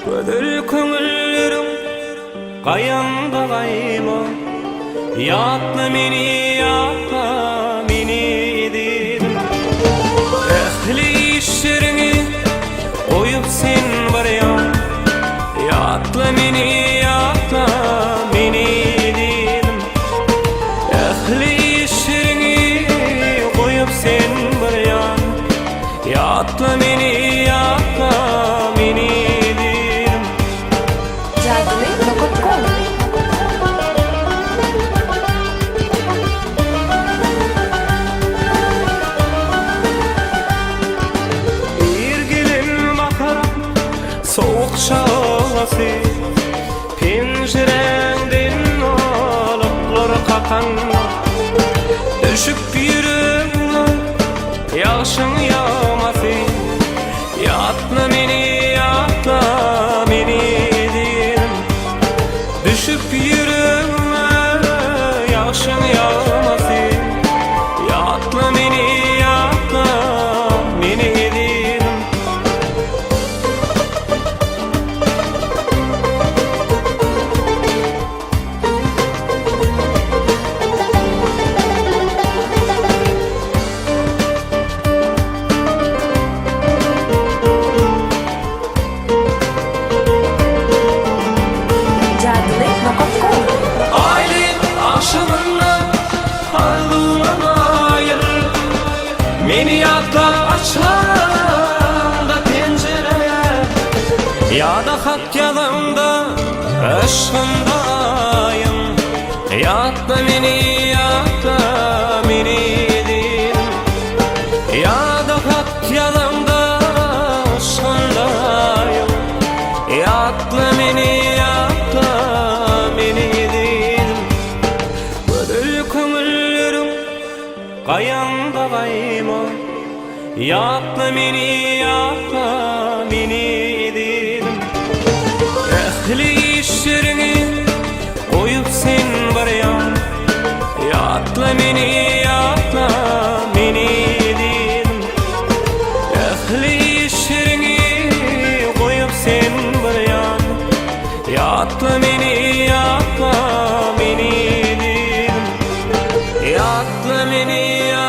Gödül köngüllerim Qayanda qayma Yatla meni dedim Ehli işlerini Koyup sen baryan Yatla meni dedim Ehli işlerini Koyup sen baryan Yatla meni dedim Jadli.com Soğuk şağlası Pencerenden alıplar kakanlar Düşüp yürüğüne Yaşın yağması Yatla meni dedim Düşüp yürüğüne Yaşın yağması Yatla meni dedim Meni yatla açanda pencereye Ya da hak yalanda aşkındayım Yatla meni dedim Ya da hak yalanda aşkındayım Yatla meni dedim Gödül köngüllerim Qayanda qayma Yatla meni dedim Ehli işlerini Koyup sen baryan Yatla meni dedim Ehli işlerini Koyup sen baryan Yatla meni dedim Yatla meni